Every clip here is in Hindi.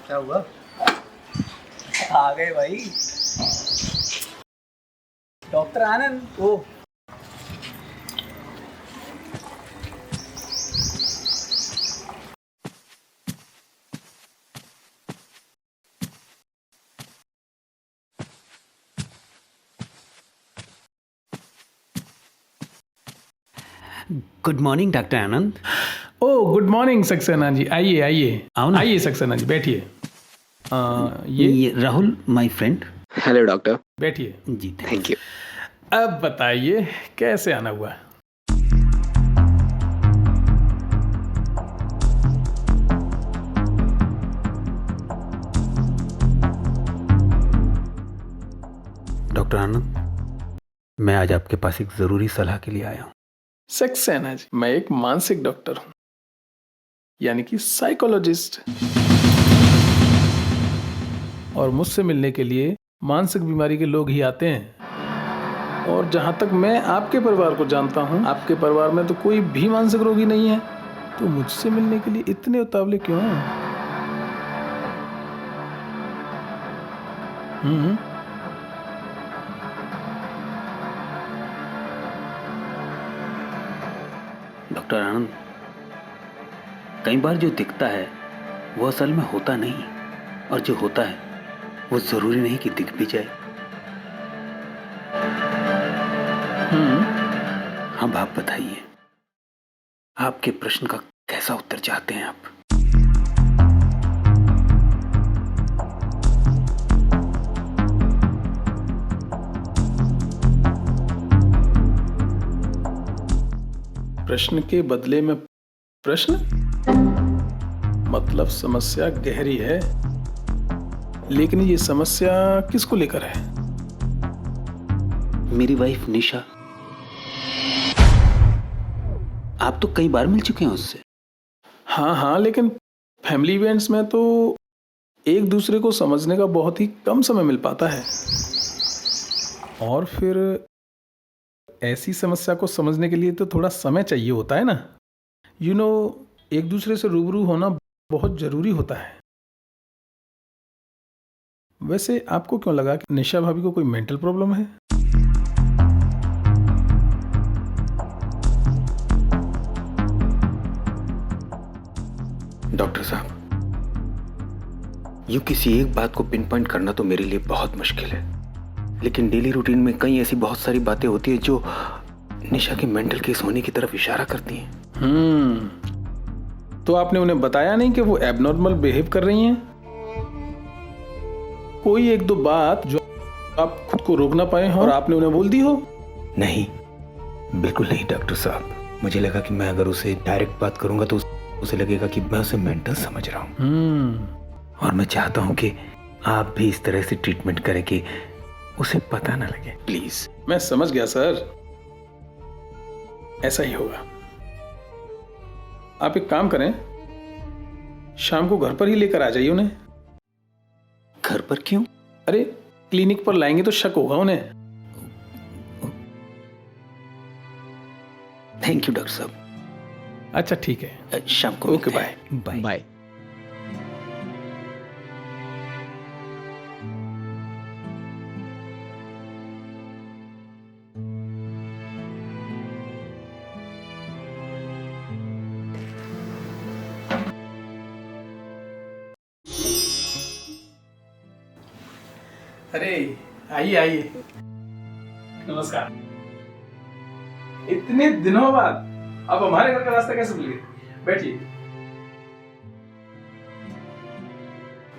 क्या हुआ? आ गए भाई डॉक्टर आनंद। ओ गुड मॉर्निंग डॉक्टर आनंद। Oh good morning Saxena ji, आइए आइए आओ ना। आइए सक्सेना जी, बैठिए। ये Rahul my friend. Hello doctor. बैठिए। जी थैंक यू। अब बताइए कैसे आना हुआ? डॉक्टर आनंद, मैं आज आपके पास एक ज़रूरी सलाह के लिए आया हूँ। सक्सेना जी, मैं एक मानसिक डॉक्टर हूँ, यानी कि साइकोलॉजिस्ट, और मुझसे मिलने के लिए मानसिक बीमारी के लोग ही आते हैं। और जहां तक मैं आपके परिवार को जानता हूं, आपके परिवार में तो कोई भी मानसिक रोगी नहीं है, तो मुझसे मिलने के लिए इतने उतावले क्यों हैं? डॉक्टर आनंद, कई बार जो दिखता है वो असल में होता नहीं, और जो होता है वो ज़रूरी नहीं कि दिख भी जाए। अब आप बताइए, आपके प्रश्न का कैसा उत्तर चाहते हैं आप? प्रश्न के बदले में प्रश्न? मतलब समस्या गहरी है, लेकिन ये समस्या किसको लेकर है? मेरी वाइफ निशा। आप तो कई बार मिल चुके हैं उससे। हाँ, लेकिन फैमिली इवेंट्स में तो एक दूसरे को समझने का बहुत ही कम समय मिल पाता है, और फिर ऐसी समस्या को समझने के लिए तो थोड़ा समय चाहिए होता है ना। एक दूसरे से रूबरू होना बहुत जरूरी होता है। वैसे आपको क्यों लगा कि निशा भाभी को कोई मेंटल प्रॉब्लम है? डॉक्टर साहब, यूं किसी एक बात को पिन पॉइंट करना तो मेरे लिए बहुत मुश्किल है, लेकिन डेली रूटीन में कई ऐसी बहुत सारी बातें होती है जो निशा के मेंटल केस होने की तरफ इशारा करती हैं। तो आपने उन्हें बताया नहीं कि वो एबनॉर्मल बिहेव कर रही हैं? कोई एक दो बात जो आप खुद को रोक ना पाए हो और आपने उन्हें बोल दी हो? नहीं, बिल्कुल नहीं डॉक्टर साहब। मुझे लगा कि मैं अगर उसे डायरेक्ट बात करूंगा तो उसे लगेगा कि मैं उसे मेंटल समझ रहा हूं, और मैं चाहता हूं कि आप भी इस तरह से ट्रीटमेंट करें कि उसे पता ना लगे, प्लीज। मैं समझ गया सर, ऐसा ही होगा। आप एक काम करें, शाम को घर पर ही लेकर आ जाइए उन्हें। घर पर क्यों? अरे क्लिनिक पर लाएंगे तो शक होगा उन्हें। थैंक यू डॉक्टर साहब। अच्छा ठीक है, शाम को ओके, बाय बाय बाय। अरे आइए आइए, नमस्कार। इतने दिनों बाद अब हमारे घर का रास्ता कैसे भूल गए? बैठिए।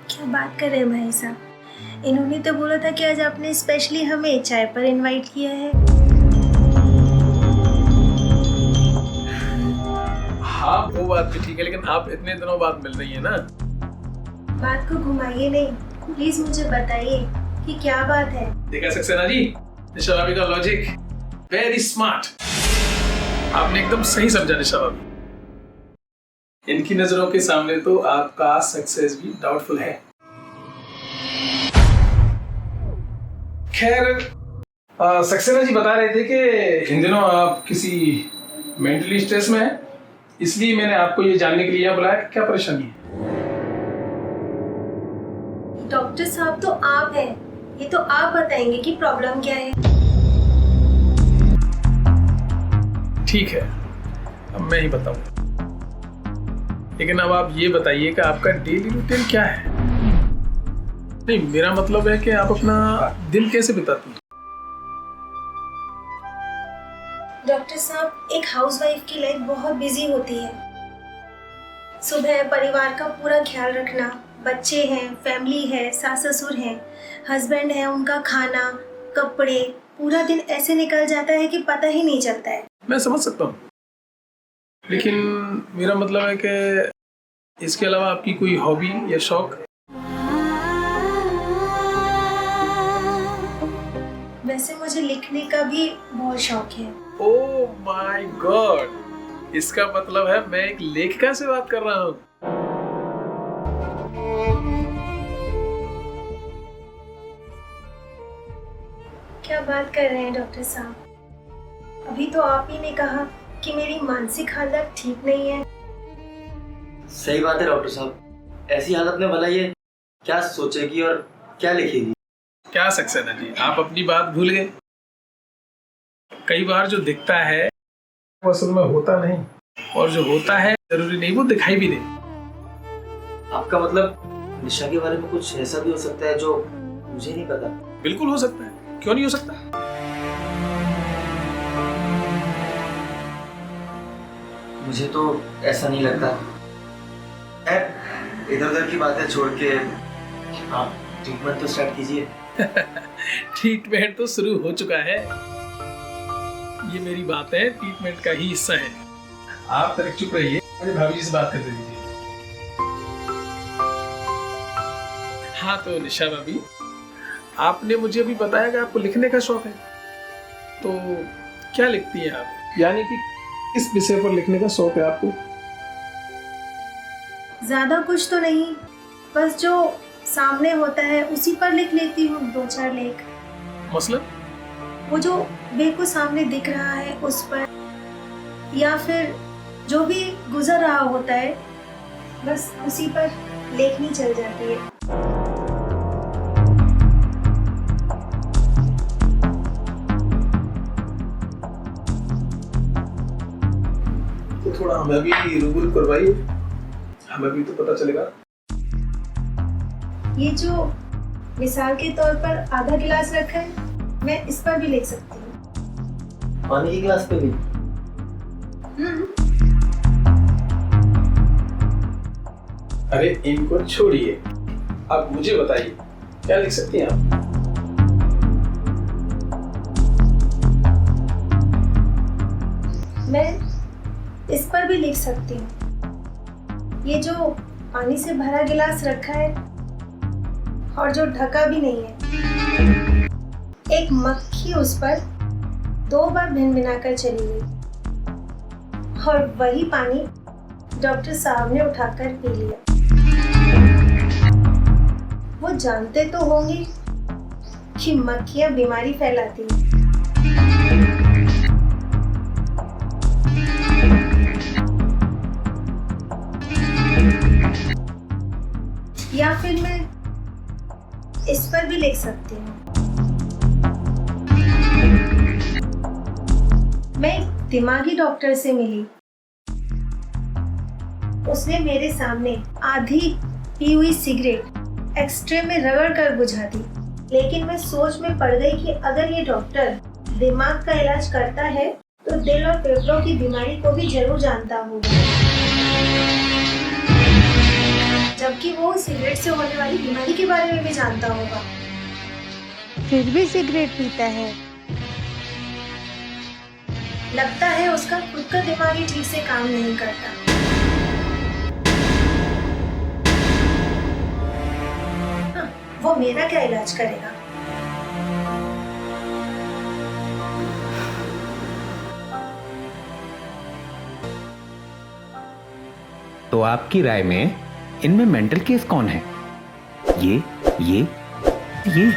क्या बात कर रहे हैं भाई साहब? इन्होंने तो बोला था कि आज आपने स्पेशली हमें चाय पर इनवाइट किया है। हाँ हाँ वो बात भी ठीक है, लेकिन आप इतने दिनों बाद मिल रही है ना। बात को घुमाइए नहीं, प्लीज मुझे बताइए कि क्या बात है। देखा सक्सेना जी, निशा भाभी का लॉजिक वेरी स्मार्ट। आपने एकदम सही समझा निशा भाभी। इनकी नजरों के सामने तो आपका सक्सेस भी डाउटफुल है। खैर सक्सेना जी बता रहे थे कि इन दिनों आप किसी मेंटली स्ट्रेस में हैं, इसलिए मैंने आपको ये जानने के लिए बुलाया कि क्या परेशानी है। डॉक्टर साहब तो आप हैं, ये तो आप बताएंगे कि प्रॉब्लम क्या है। ठीक है, अब मैं ही बताऊं, लेकिन अब आप ये बताइए कि आपका डेली रूटीन क्या है। नहीं, मेरा मतलब है कि आप अपना दिन कैसे बिताती हैं। डॉक्टर साहब, एक हाउसवाइफ की लाइफ बहुत बिजी होती है। सुबह परिवार का पूरा ख्याल रखना, बच्चे हैं, फैमिली है, सास ससुर हैं, हस्बैंड है, उनका खाना, कपड़े, पूरा दिन ऐसे निकल जाता है कि पता ही नहीं चलता है। मैं समझ सकता हूँ, लेकिन मेरा मतलब है कि इसके अलावा आपकी कोई हॉबी या शौक। वैसे मुझे लिखने का भी बहुत शौक है। ओह माय गॉड, इसका मतलब है मैं एक लेखिका से बात कर रहा हूँ। क्या बात कर रहे हैं डॉक्टर साहब? अभी तो आप ही ने कहा कि मेरी मानसिक हालत ठीक नहीं है। सही बात है डॉक्टर साहब, ऐसी हालत में भला ये क्या सोचेगी और क्या लिखेगी? क्या सक्सेना जी, आप अपनी बात भूल गए। कई बार जो दिखता है वो असल में होता नहीं, और जो होता है जरूरी नहीं वो दिखाई भी दे। आपका मतलब निशा के बारे में कुछ ऐसा भी हो सकता है जो मुझे नहीं पता? बिल्कुल हो सकता है, क्यों नहीं हो सकता। मुझे तो ऐसा नहीं लगता। इधर उधर की बातें छोड़ के आप ट्रीटमेंट तो स्टार्ट कीजिए। ट्रीटमेंट तो शुरू हो चुका है, ये मेरी बात है, ट्रीटमेंट का ही हिस्सा है। आप तक चुप रहिए, अरे भाभी जी से बात करते दीजिए। हाँ तो निशा भाभी, आपने मुझे अभी बताया कि आपको लिखने का शौक है, तो क्या लिखती हैं आप? यानी कि किस विषय पर लिखने का शौक है आपको? ज्यादा कुछ तो नहीं, बस जो सामने होता है उसी पर लिख लेती हूँ 2-4 लेख। मतलब? वो जो बिल्कुल सामने दिख रहा है उस पर, या फिर जो भी गुजर रहा होता है बस उसी पर लेखनी चल जाती है। तो थोड़ा हमें भी रूबरू करवाइए, हमें भी तो पता चलेगा। ये जो मिसाल के तौर पर आधा गिलास रखा है, मैं इस पर भी लिख सकती हूँ। पानी की गिलास पे भी? अरे इनको छोड़िए, अब मुझे बताइए क्या लिख सकती हैं आप? मैं इस पर भी लिख सकती हूँ। ये जो पानी से भरा गिलास रखा है और जो ढका भी नहीं है, एक मक्खी उस पर 2 बार भिनभिनाकर चली गई और वही पानी डॉक्टर साहब ने उठाकर पी लिया। वो जानते तो होंगे कि मक्खियां बीमारी फैलाती हैं। या फिर मैं इस पर भी लिख सकती हूँ। मैं एक दिमागी डॉक्टर से मिली, उसने मेरे सामने आधी पी हुई सिगरेट एक्सट्रे में रगड़ कर बुझा दी, लेकिन मैं सोच में पड़ गई कि अगर ये डॉक्टर दिमाग का इलाज करता है तो दिल और फेफड़ों की बीमारी को भी जरूर जानता होगा, जबकि वो सिगरेट से होने वाली बीमारी के बारे में भी जानता होगा, फिर भी सिगरेट पीता है। लगता है उसका खुद का दिमाग ही ठीक से काम नहीं करता। वो मेरा क्या इलाज करेगा? तो आपकी राय में इनमें मेंटल केस कौन है? ये ये ये